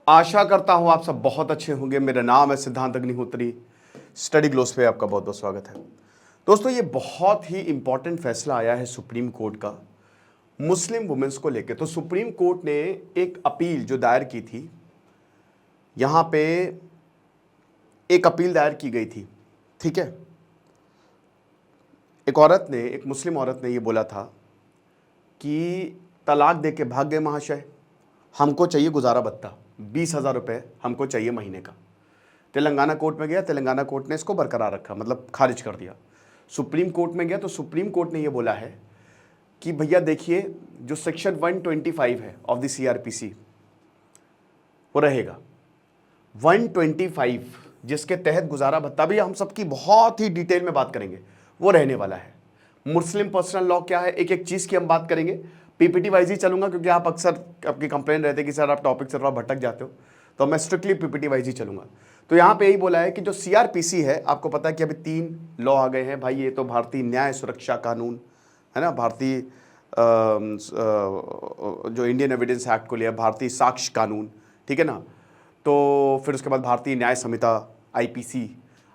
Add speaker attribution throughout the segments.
Speaker 1: आशा करता हूं आप सब बहुत अच्छे होंगे। मेरा नाम है सिद्धांत अग्निहोत्री। स्टडी ग्लोस पे आपका बहुत बहुत स्वागत है। दोस्तों, ये बहुत ही इंपॉर्टेंट फैसला आया है सुप्रीम कोर्ट का मुस्लिम वुमेन्स को लेकर। तो सुप्रीम कोर्ट ने एक अपील जो दायर की थी, यहां पे एक अपील दायर की गई थी, ठीक है। एक मुस्लिम औरत ने ये बोला था कि तलाक दे के भाग गए महाशय, हमको चाहिए गुजारा भत्ता, 20,000 रुपये हमको चाहिए महीने का। तेलंगाना कोर्ट में गया, तेलंगाना कोर्ट ने इसको बरकरार रखा, मतलब खारिज कर दिया। सुप्रीम कोर्ट में गया तो सुप्रीम कोर्ट ने ये बोला है कि भैया देखिए, जो सेक्शन 125 है ऑफ द सीआरपीसी वो रहेगा। 125 जिसके तहत गुजारा भत्ता, भी हम सबकी बहुत ही डिटेल में बात करेंगे, वो रहने वाला है। मुस्लिम पर्सनल लॉ क्या है, एक एक चीज़ की हम बात करेंगे। पीपीटी वाइज ही चलूंगा क्योंकि आप अक्सर आपकी कंप्लेन रहते हैं कि सर आप टॉपिक से थोड़ा भटक जाते हो, तो मैं स्ट्रिक्टली पीपीटी वाइज ही चलूंगा। तो यहाँ पे यही बोला है कि जो सीआरपीसी है, आपको पता है कि अभी 3 लॉ आ गए हैं भाई। ये तो भारतीय न्याय सुरक्षा कानून है ना, भारतीय जो इंडियन एविडेंस एक्ट को लिया, भारतीय साक्ष्य कानून, ठीक है ना। तो फिर उसके बाद भारतीय न्याय संहिता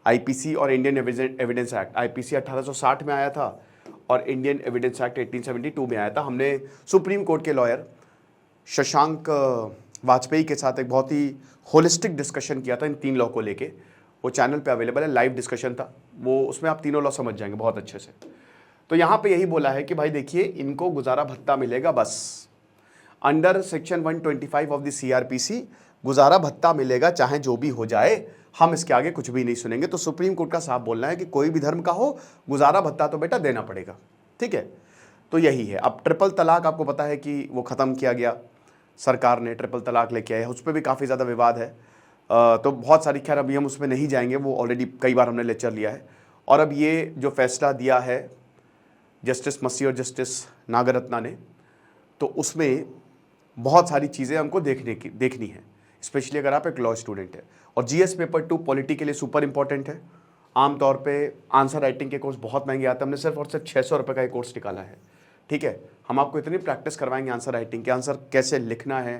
Speaker 1: आईपीसी और इंडियन एविडेंस एक्ट। आईपीसी 1860 में आया था और इंडियन एविडेंस एक्ट 1872 में आया था। हमने सुप्रीम कोर्ट के लॉयर शशांक वाजपेयी के साथ एक बहुत ही होलिस्टिक डिस्कशन किया था इन 3 लॉ को लेके। वो चैनल पे अवेलेबल है, लाइव डिस्कशन था वो, उसमें आप तीनों लॉ समझ जाएंगे बहुत अच्छे से। तो यहाँ पे यही बोला है कि भाई देखिए, इनको गुजारा भत्ता मिलेगा, बस under section 125 of the CrPC गुजारा भत्ता मिलेगा, चाहे जो भी हो जाए, हम इसके आगे कुछ भी नहीं सुनेंगे। तो सुप्रीम कोर्ट का साफ बोलना है कि कोई भी धर्म का हो, गुजारा भत्ता तो बेटा देना पड़ेगा, ठीक है। तो यही है। अब ट्रिपल तलाक आपको पता है कि वो ख़त्म किया गया, सरकार ने ट्रिपल तलाक लेके आया है, उस पर भी काफ़ी ज़्यादा विवाद है। तो बहुत सारी, खैर अभी हम उसमें नहीं जाएंगे, वो ऑलरेडी कई बार हमने लेक्चर लिया है। और अब ये जो फैसला दिया है जस्टिस मसी और जस्टिस नागरत्ना ने, तो उसमें बहुत सारी चीज़ें हमको देखनी है, स्पेशली अगर आप एक लॉ स्टूडेंट है। और जीएस पेपर 2 पॉलिटी के लिए सुपर इंपॉर्टेंट है। आमतौर पे आंसर राइटिंग के कोर्स बहुत महंगे आते हैं, हमने सिर्फ और सिर्फ 600 रुपये का एक कोर्स निकाला है, ठीक है। हम आपको इतनी प्रैक्टिस करवाएंगे आंसर राइटिंग के, आंसर कैसे लिखना है,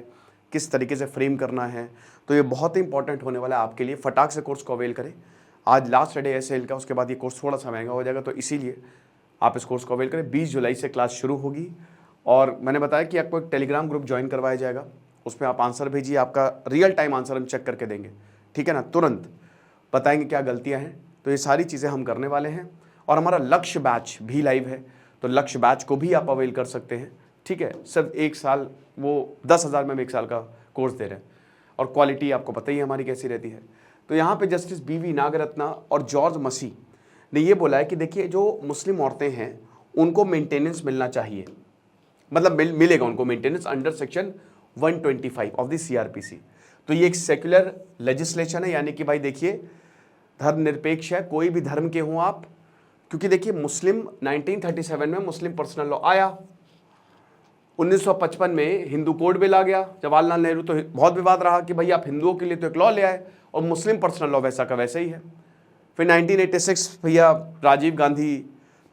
Speaker 1: किस तरीके से फ्रेम करना है, तो ये बहुत ही इंपॉर्टेंट होने वाला है आपके लिए। फटाक से कोर्स को अवेल करें। आज लास्ट डे है सेल का, उसके बाद ये कोर्स थोड़ा सा महंगा हो जाएगा, तो इसीलिए आप इस कोर्स को अवेल करें। 20 जुलाई से क्लास शुरू होगी और मैंने बताया कि आपको एक टेलीग्राम ग्रुप ज्वाइन करवाया जाएगा, उसमें आप आंसर भेजिए, आपका रियल टाइम आंसर हम चेक करके देंगे, ठीक है ना। तुरंत बताएंगे क्या गलतियां हैं। तो ये सारी चीज़ें हम करने वाले हैं। और हमारा लक्ष्य बैच भी लाइव है, तो लक्ष्य बैच को भी आप अवेल कर सकते हैं, ठीक है। सिर्फ 1 साल, वो 10,000 में हम 1 साल का कोर्स दे रहे हैं। और क्वालिटी आपको पता ही है हमारी कैसी रहती है। तो यहाँ पे जस्टिस बीवी नागरत्ना और जॉर्ज मसी ने ये बोला है कि देखिए, जो मुस्लिम औरतें हैं उनको मेंटेनेंस मिलना चाहिए, मतलब मिलेगा उनको maintenance under section 125 of the CrPC. तो ये एक सेक्युलर लेजिस्लेशन है, यानी कि भाई देखिए, धर्मनिरपेक्ष है, कोई भी धर्म के हों आप। क्योंकि देखिए, मुस्लिम 1937 में मुस्लिम पर्सनल लॉ आया, 1955 में हिंदू कोड बिल आ गया, जवाहरलाल नेहरू, तो बहुत विवाद रहा कि भाई आप हिंदुओं के लिए तो एक लॉ ले आए और मुस्लिम पर्सनल लॉ वैसा का वैसे ही है। फिर 1986 भैया राजीव गांधी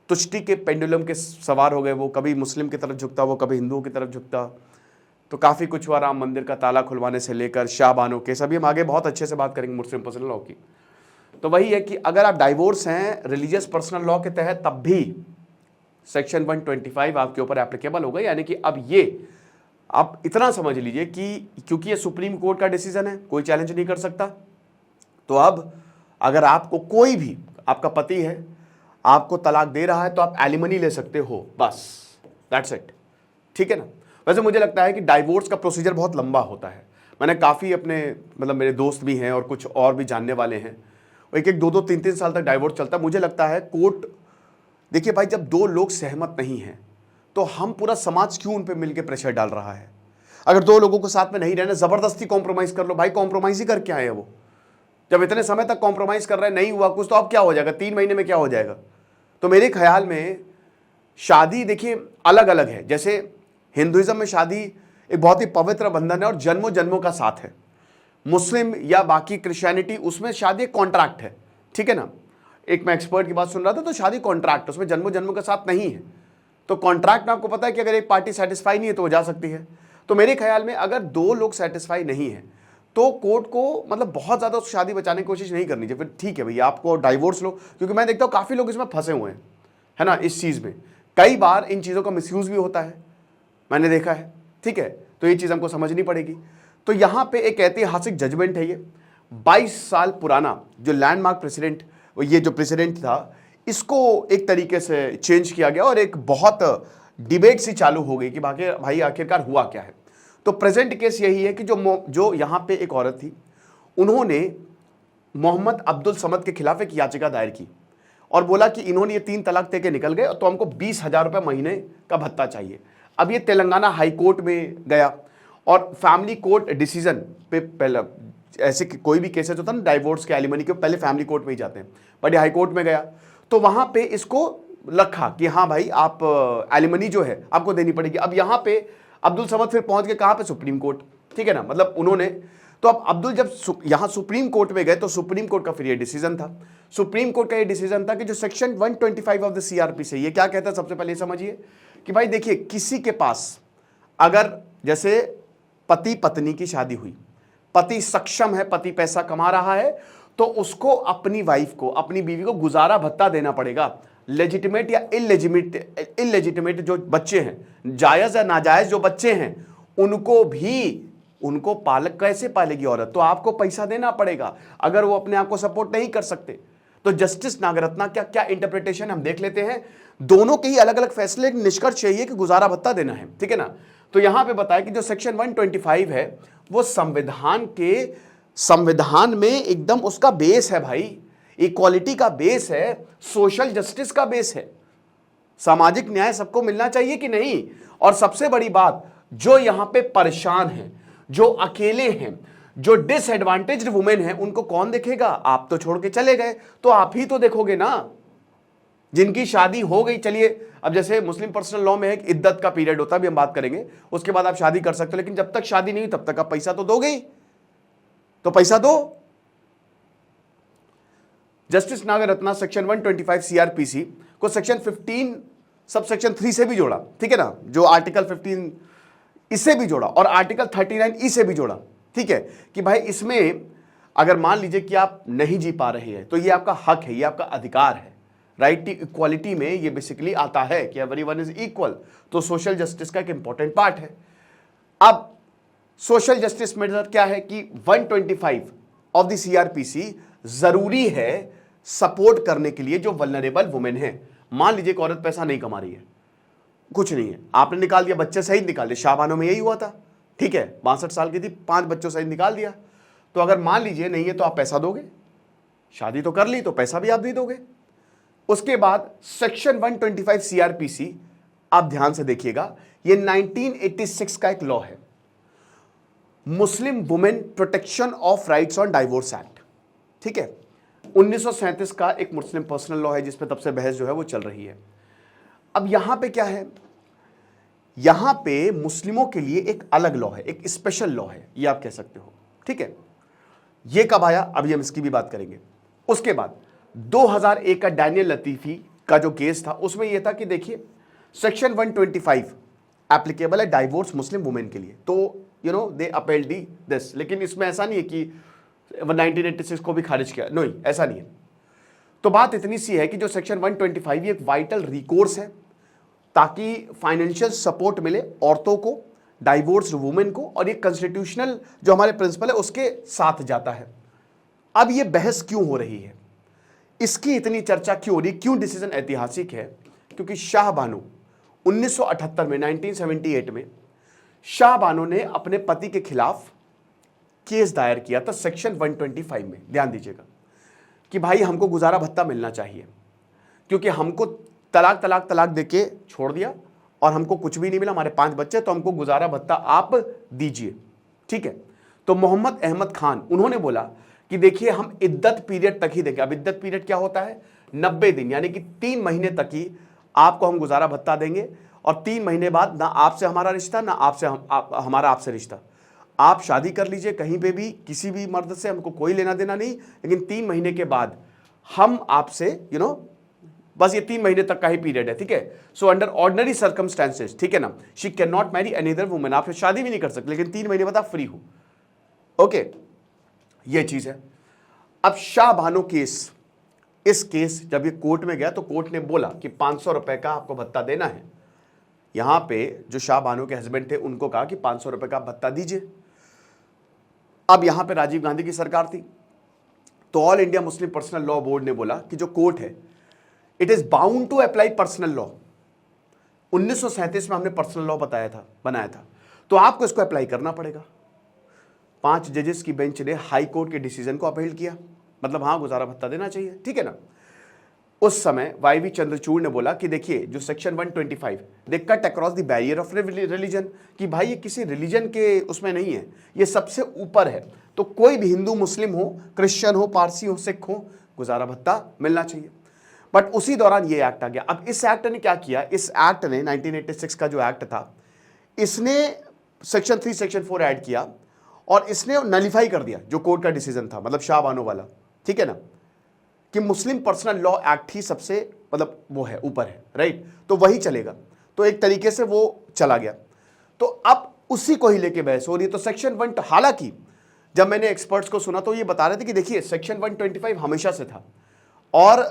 Speaker 1: तुष्टि के पेंडुलम के सवार हो गए, वो कभी मुस्लिम की तरफ झुकता, वो कभी हिंदुओं की तरफ झुकता, तो काफ़ी कुछ हुआ। राम मंदिर का ताला खुलवाने से लेकर शाहबानों के, सभी हम आगे बहुत अच्छे से बात करेंगे मुस्लिम पर्सनल लॉ की। तो वही है कि अगर आप डाइवोर्स हैं रिलीजियस पर्सनल लॉ के तहत, तब भी सेक्शन 125 आपके ऊपर एप्लीकेबल होगा। यानी कि अब ये आप इतना समझ लीजिए कि क्योंकि ये सुप्रीम कोर्ट का डिसीजन है, कोई चैलेंज नहीं कर सकता। तो अब अगर आपको कोई भी, आपका पति है, आपको तलाक दे रहा है, तो आप एलिमनी ले सकते हो, बस दैट्स इट, ठीक है ना। वैसे मुझे लगता है कि डाइवोर्स का प्रोसीजर बहुत लंबा होता है। मैंने काफ़ी अपने, मतलब मेरे दोस्त भी हैं और कुछ और भी जानने वाले हैं, एक 2-2, 3-3 साल तक डाइवोर्स चलता है। मुझे लगता है कोर्ट, देखिए भाई, जब 2 लोग सहमत नहीं हैं तो हम पूरा समाज क्यों उन पर मिलकर प्रेशर डाल रहा है। अगर 2 लोगों को साथ में नहीं रहना, ज़बरदस्ती कॉम्प्रोमाइज़ कर लो, भाई कॉम्प्रोमाइज़ ही करके आए हैं वो। जब इतने समय तक कॉम्प्रोमाइज़ कर रहे हैं, नहीं हुआ कुछ, तो अब क्या हो जाएगा, 3 महीने में क्या हो जाएगा। तो मेरे ख्याल में शादी देखिए अलग अलग है। जैसे हिंदुइज्म में शादी एक बहुत ही पवित्र बंधन है और जन्मों जन्मों का साथ है। मुस्लिम या बाकी क्रिश्चियनिटी, उसमें शादी एक कॉन्ट्रैक्ट है, ठीक है ना। एक मैं एक्सपर्ट की बात सुन रहा था, तो शादी कॉन्ट्रैक्ट, उसमें जन्मों जन्मों का साथ नहीं है। तो कॉन्ट्रैक्ट में आपको पता है कि अगर एक पार्टी सेटिस्फाई नहीं है तो वो जा सकती है। तो मेरे ख्याल में अगर 2 लोग सेटिस्फाई नहीं है तो कोर्ट को मतलब बहुत ज़्यादा उस शादी बचाने की कोशिश नहीं करनी चाहिए। फिर ठीक है भैया, आपको डाइवोर्स लो, क्योंकि मैं देखता हूँ काफ़ी लोग इसमें फंसे हुए हैं, है ना, इस चीज़ में। कई बार इन चीज़ों का मिसयूज़ भी होता है, मैंने देखा है, ठीक है। तो ये चीज़ हमको समझनी पड़ेगी। तो यहाँ पे एक ऐतिहासिक जजमेंट है ये, 22 साल पुराना जो लैंडमार्क प्रेसिडेंट, ये जो प्रेसिडेंट था, इसको एक तरीके से चेंज किया गया और एक बहुत डिबेट सी चालू हो गई कि भाई आखिरकार हुआ क्या है। तो प्रेजेंट केस यही है कि जो यहाँ पे एक औरत थी, उन्होंने मोहम्मद अब्दुल समद के खिलाफ एक याचिका दायर की और बोला कि इन्होंने ये 3 तलाक दे के निकल गए, तो हमको 20,000 रुपये महीने का भत्ता चाहिए। अब ये तेलंगाना हाई कोर्ट में गया और फैमिली कोर्ट डिसीजन पे पहले, ऐसे कोई भी केसेस होता है ना डाइवोर्स के, एलिमनी के, पहले फैमिली कोर्ट में ही जाते हैं, बट ये हाई कोर्ट में गया तो वहां पे इसको रखा कि हाँ भाई आप एलिमनी जो है आपको देनी पड़ेगी। अब यहाँ पे अब्दुल समद फिर पहुंच गए कहाँ पे, सुप्रीम कोर्ट, ठीक है ना, मतलब उन्होंने, तो अब अब्दुल जब यहाँ सुप्रीम कोर्ट में गए तो सुप्रीम कोर्ट का फिर ये डिसीजन था। सुप्रीम कोर्ट का ये डिसीजन था कि जो सेक्शन 125 ऑफ द सीआरपी से ये क्या कहता है, सबसे पहले समझिए कि भाई देखिए, किसी के पास अगर जैसे पति पत्नी की शादी हुई, पति सक्षम है, पति पैसा कमा रहा है, तो उसको अपनी वाइफ को, अपनी बीवी को गुजारा भत्ता देना पड़ेगा। लेजिटिमेट या इलेजिटिमेट जो बच्चे हैं, जायज या नाजायज जो बच्चे हैं, उनको पालक कैसे पालेगी औरत, तो आपको पैसा देना पड़ेगा अगर वो अपने आप को सपोर्ट नहीं कर सकते। तो जस्टिस नागरत्ना क्या क्या इंटरप्रिटेशन हम देख लेते हैं, दोनों के ही अलग अलग फैसले, निष्कर्ष यही है कि गुजारा भत्ता देना है, ठीक है ना। तो यहां पे बताया कि जो सेक्शन 125 है वो संविधान में एकदम उसका बेस है भाई, इक्वालिटी का बेस है, सोशल जस्टिस का बेस है, सामाजिक न्याय सबको मिलना चाहिए कि नहीं। और सबसे बड़ी बात, जो यहां पे परेशान हैं, जो अकेले हैं, जो डिसएडवांटेज्ड वुमेन हैं, उनको कौन देखेगा, आप तो छोड़ के चले गए तो आप ही तो देखोगे ना। जिनकी शादी हो गई, चलिए अब जैसे मुस्लिम पर्सनल लॉ में है कि इद्दत का पीरियड होता है, भी हम बात करेंगे, उसके बाद आप शादी कर सकते हो, लेकिन जब तक शादी नहीं तब तक आप पैसा तो दोगे ही, तो पैसा दो। जस्टिस नागरत्ना सेक्शन 125 सीआरपीसी को सेक्शन 15 सब सेक्शन 3 से भी जोड़ा, ठीक है ना, जो आर्टिकल 15 इससे भी जोड़ा और आर्टिकल 39 से भी जोड़ा, ठीक है, कि भाई इसमें अगर मान लीजिए कि आप नहीं जी पा रहे हैं तो ये आपका हक है, ये आपका अधिकार है। राइट टू इक्वालिटी में ये बेसिकली आता है कि एवरीवन इज इक्वल, तो सोशल जस्टिस का एक इंपॉर्टेंट पार्ट है। अब सोशल जस्टिस मेजर क्या है कि 125 ऑफ द सीआरपीसी जरूरी है सपोर्ट करने के लिए जो वल्नरेबल वुमेन है। मान लीजिए एक औरत पैसा नहीं कमा रही है, कुछ नहीं है, आपने निकाल दिया, बच्चे सही निकाल दिए, शाहबानो में यही हुआ था, ठीक है, 62 साल की थी, 5 बच्चों सही निकाल दिया। तो अगर मान लीजिए नहीं है तो आप पैसा दोगे, शादी तो कर ली तो पैसा भी आप दे दोगे। उसके बाद सेक्शन 125 सीआरपीसी, आप ध्यान से देखिएगा, ये 1986 का एक लॉ है, Muslim women protection of rights on divorce act, ठीक है, 1937 का एक मुस्लिम पर्सनल लॉ है जिसपे तब से बहस जो है वो चल रही है। अब यहां पे क्या है, यहां पे मुस्लिमों के लिए एक अलग लॉ है, एक स्पेशल लॉ है, ये आप कह सकते हो, ठीक है। ये कब आया, अभी हम इसकी भी बात करेंगे। उसके बाद 2001 का डैनियल लतीफी का जो केस था, उसमें यह था कि देखिए सेक्शन 125 एप्लीकेबल है डाइवोर्स मुस्लिम वुमेन के लिए, तो दे अपील्ड दिस, लेकिन इसमें ऐसा नहीं है कि 1986 को भी खारिज किया, नहीं, ऐसा नहीं है। तो बात इतनी सी है कि जो सेक्शन 125 ये एक वाइटल रिकोर्स है ताकि फाइनेंशियल सपोर्ट मिले औरतों को, डाइवोर्स वुमेन को, और ये कॉन्स्टिट्यूशनल जो हमारे प्रिंसिपल है उसके साथ जाता है। अब ये बहस क्यों हो रही है, इसकी इतनी चर्चा क्यों हो रही, क्यों डिसीजन ऐतिहासिक है, क्योंकि शाहबानो 1978 में, 1978 में शाहबानो ने अपने पति के खिलाफ केस दायर किया था सेक्शन 125 में, ध्यान दीजिएगा, कि भाई हमको गुजारा भत्ता मिलना चाहिए, क्योंकि हमको तलाक देके छोड़ दिया और हमको कुछ भी नहीं मिला, हमारे 5 बच्चे, तो हमको गुजारा भत्ता आप दीजिए, ठीक है। तो मोहम्मद अहमद खान उन्होंने बोला कि देखिए हम इद्दत पीरियड तक ही देंगे। अब इद्दत पीरियड क्या होता है, 90 दिन, यानी कि 3 महीने तक ही आपको हम गुजारा भत्ता देंगे, और 3 महीने बाद ना आपसे हमारा रिश्ता, ना हमारा आपसे रिश्ता। आप शादी कर लीजिए कहीं पे भी, किसी भी मर्द से, हमको कोई लेना देना नहीं, लेकिन 3 महीने के बाद हम आपसे बस ये 3 महीने तक का ही पीरियड है, ठीक है। सो अंडर ऑर्डिनरी सर्कमस्टेंसेस, ठीक है ना, she can not marry any other women, आप शादी भी नहीं कर सकते, लेकिन 3 महीने बाद आप फ्री हो। ओके, ये चीज है। अब शाह बानो केस, इस केस जब ये कोर्ट में गया तो कोर्ट ने बोला कि 500 रुपए का आपको भत्ता देना है। यहां पे जो शाह बानो के हस्बैंड थे उनको कहा कि 500 रुपए का भत्ता दीजिए। अब यहां पे राजीव गांधी की सरकार थी, तो All India Muslim personal Law Board ने बोला कि जो कोर्ट है it is bound to apply personal law. 1937 में हमने पर्सनल लॉ बनाया था, तो आपको इसको अप्लाई करना पड़ेगा। 5 जजेस की बेंच ने हाई कोर्ट के डिसीजन को अपील किया, मतलब हाँ गुजारा भत्ता देना चाहिए, ठीक है ना। उस समय वाईवी चंद्रचूड़ ने बोला कि देखिए जो section 125 they cut across the barrier of religion, कि भाई ये किसी रिलीजन के उसमें नहीं है, ये सबसे ऊपर है, तो कोई भी हिंदू मुस्लिम हो, क्रिश्चियन हो, पारसी हो, सिख हो, गुजारा भत्ता मिलना चाहिए। बट उसी दौरान ये एक्ट आ गया। अब इस एक्ट ने क्या किया, इस एक्ट ने 1986 का जो एक्ट था, इसने सेक्शन 3 सेक्शन 4 ऐड किया और इसने नलीफाई कर दिया जो कोर्ट का डिसीजन था, मतलब शाह बानो वाला, ठीक है ना, कि मुस्लिम पर्सनल लॉ एक्ट ही सबसे मतलब वो है, ऊपर है, राइट, तो वही चलेगा। तो एक तरीके से वो चला गया। तो अब उसी को ही लेके बहस हो रही है। तो सेक्शन 1, हालांकि जब मैंने एक्सपर्ट्स को सुना तो ये बता रहे थे कि देखिए सेक्शन 125 हमेशा से था और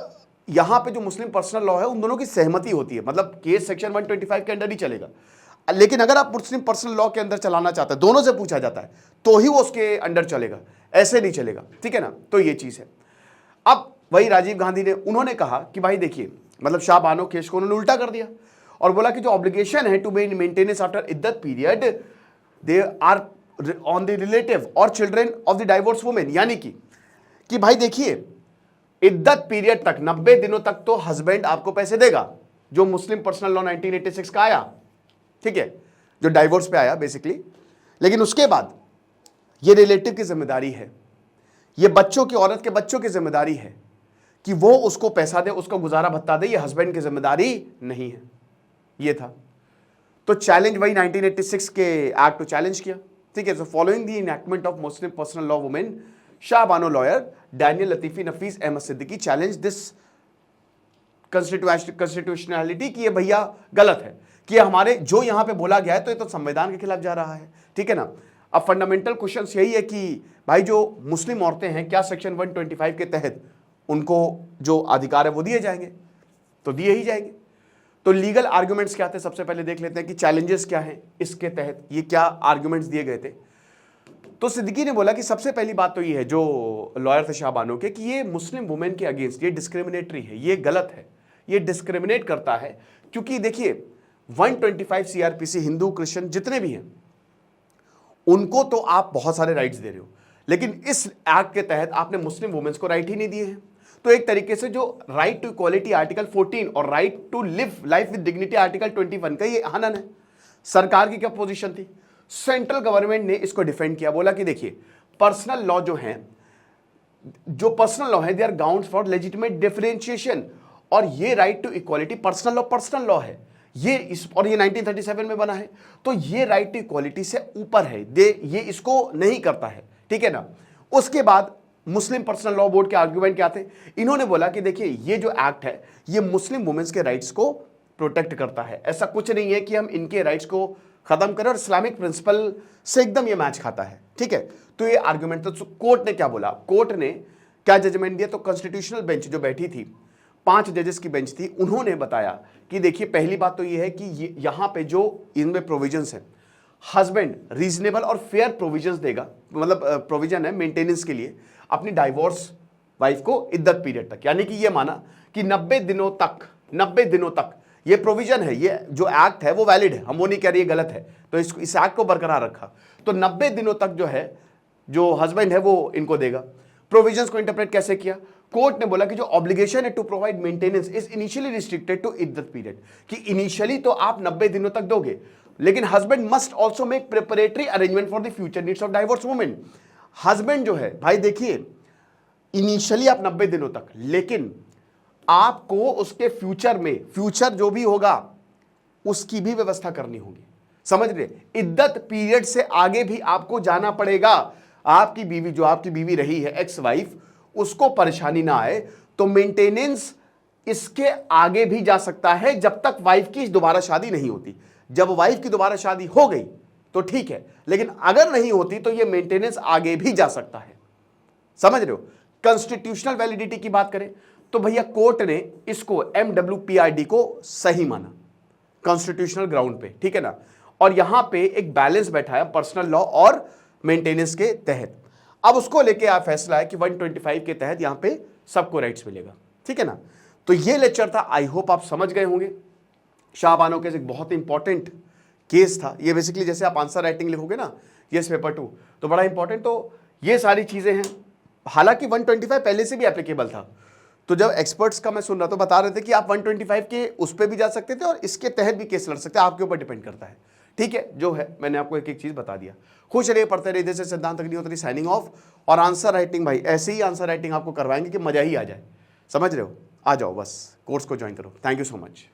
Speaker 1: यहां पे जो मुस्लिम पर्सनल लॉ है उन दोनों की सहमति होती है, मतलब केस सेक्शन 125 के अंडर ही चलेगा। लेकिन अगर आप मुस्लिम पर्सनल लॉ के अंदर चलाना चाहते हैं, दोनों से पूछा जाता है, तो ही वो उसके अंडर चलेगा, ऐसे नहीं चलेगा, ठीक है ना। तो ये चीज है। अब वही राजीव गांधी ने उन्होंने कहा कि भाई देखिए, मतलब शाह बानो केस को उन्होंने उल्टा कर दिया और बोला कि जो ऑब्लिगेशन है टू मेंटेनेंस आफ्टर इद्दत period they are on the relative और children of the divorce women, यानी कि भाई देखिए इद्दत पीरियड तक 90 दिनों तक तो हस्बैंड आपको पैसे देगा, जो मुस्लिम पर्सनल लॉ 1986 का आया, ठीक है, जो डाइवोर्स पे आया बेसिकली। लेकिन उसके बाद ये रिलेटिव की जिम्मेदारी है, ये बच्चों की, औरत के बच्चों की जिम्मेदारी है कि वो उसको पैसा दे, उसको गुजारा भत्ता दे, ये हस्बैंड की जिम्मेदारी नहीं है। ये था। तो चैलेंज वही 1986 के एक्ट को चैलेंज किया, ठीक है। So following the enactment of Muslim personal law women, Shah Bano lawyer Daniel Latifi Nafees Ahmad Siddiqui challenge this constitutionality, कि ये भैया गलत है, कि हमारे जो यहां पे बोला गया है तो ये तो संविधान के खिलाफ जा रहा है, ठीक है ना। अब फंडामेंटल क्वेश्चन यही है कि भाई जो मुस्लिम औरतें हैं, क्या सेक्शन 125 के तहत उनको जो अधिकार है वो दिए जाएंगे? तो दिए ही जाएंगे। तो लीगल आर्ग्यूमेंट्स क्या थे, सबसे पहले देख लेते हैं कि चैलेंजेस क्या हैं इसके तहत, ये क्या आर्ग्यूमेंट्स दिए गए थे। तो सिद्दीकी ने बोला कि सबसे पहली बात तो ये है, जो लॉयर थे शाह बानो के, कि ये मुस्लिम वुमेन के अगेंस्ट ये डिस्क्रिमिनेटरी है, ये गलत है, ये डिस्क्रिमिनेट करता है। क्योंकि देखिए 125 सीआरपीसी हिंदू क्रिश्चियन जितने भी हैं उनको तो आप बहुत सारे राइट्स दे रहे हो, लेकिन इस एक्ट के तहत आपने मुस्लिम वुमेन्स को राइट ही नहीं दिए हैं। तो एक तरीके से जो राइट टू इक्वालिटी आर्टिकल 14 और right to live life with dignity article 21 का ये हनन है। सरकार की क्या पोजीशन थी? सेंट्रल गवर्नमेंट ने इसको डिफेंड किया, बोला कि देखिए पर्सनल लॉ जो है, जो पर्सनल लॉ है, they are grounds for legitimate differentiation, और ये right to equality personal law है ये, इस और ये 1937 में बना है, तो ये राइट टू इक्वालिटी से ऊपर है, ये इसको नहीं करता है, ठीक है ना। उसके बाद मुस्लिम पर्सनल लॉ बोर्ड के आर्ग्यूमेंट क्या थे? इन्होंने बोला कि देखिए ये जो एक्ट है ये मुस्लिम वुमेन्स के राइट्स को प्रोटेक्ट करता है, ऐसा कुछ नहीं है कि हम इनके राइट्स को खत्म करें, और इस्लामिक प्रिंसिपल से एकदम ये मैच खाता है, ठीक है। तो ये आर्ग्यूमेंट, तो कोर्ट ने क्या बोला, कोर्ट ने क्या जजमेंट दिया? तो कॉन्स्टिट्यूशनल बेंच जो बैठी थी, 5 जजेस की बेंच थी, उन्होंने बताया कि देखिए पहली बात तो ये है कि यहां पे जो इनमें प्रोविजंस है, हस्बैंड रीजनेबल और फेयर प्रोविजंस देगा, मतलब प्रोविजन है मेंटेनेंस के लिए अपनी डाइवोर्स वाइफ को इद्दत पीरियड तक, यानी कि ये माना कि 90 दिनों तक ये प्रोविजन है, ये जो एक्ट है वो वैलिड है, हम वो नहीं कह रहे ये गलत है, तो इस एक्ट को बरकरार रखा। तो 90 दिनों तक जो है, जो हस्बैंड है वो इनको देगा। प्रोविजंस को इंटरप्रेट कैसे किया? कोर्ट ने बोला कि जो ऑब्लिगेशन है to provide maintenance is initially restricted to इद्दत पीरियड, कि इनिशियली तो आप 90 दिनों तक दोगे, लेकिन husband must also make preparatory arrangement for the future needs of divorce women. Husband जो है, भाई देखिए इनिशियली आप 90 दिनों तक, लेकिन आपको उसके फ्यूचर में, फ्यूचर जो भी होगा उसकी भी व्यवस्था करनी होगी, समझ रहे? इद्दत पीरियड से आगे भी आपको जाना पड़ेगा। आपकी बीवी, जो आपकी बीवी रही है, एक्स वाइफ, उसको परेशानी ना आए, तो मेंटेनेंस इसके आगे भी जा सकता है जब तक वाइफ की दोबारा शादी नहीं होती। जब वाइफ की दोबारा शादी हो गई तो ठीक है, लेकिन अगर नहीं होती तो ये मेंटेनेंस आगे भी जा सकता है। समझ रहे हो? कॉन्स्टिट्यूशनल वैलिडिटी की बात करें तो भैया कोर्ट ने इसको MWPRD को सही माना कॉन्स्टिट्यूशनल ग्राउंड पे, ठीक है ना। और यहां पे एक बैलेंस बैठा है पर्सनल लॉ और मेंटेनेंस के तहत। अब उसको लेके आ फैसला है कि 125 के तहत यहां पे सबको राइट्स मिलेगा, ठीक है ना। तो ये लेक्चर था, आई होप आप समझ गए होंगे। शाहबानो केस एक बहुत इंपॉर्टेंट केस था। ये बेसिकली जैसे आप आंसर राइटिंग लिखोगे ना यस पेपर 2 तो बड़ा इंपॉर्टेंट, तो ये सारी चीजें हैं। हालांकि 125 पहले से भी एप्लीकेबल था, तो जब एक्सपर्ट्स का मैं सुन रहा तो बता रहे थे कि आप 125 के उस पर भी जा सकते थे और इसके तहत भी केस लड़ सकते हैं, आपके ऊपर डिपेंड करता है। ठीक है, जो है मैंने आपको एक एक चीज बता दिया। खुश रहिए, पढ़ते रहिए। इधर से सिद्धांत अग्निहोत्री साइनिंग ऑफ। और आंसर राइटिंग भाई ऐसे ही आंसर राइटिंग आपको करवाएंगे कि मजा ही आ जाए। समझ रहे हो? आ जाओ, बस कोर्स को ज्वाइन करो। Thank you so much.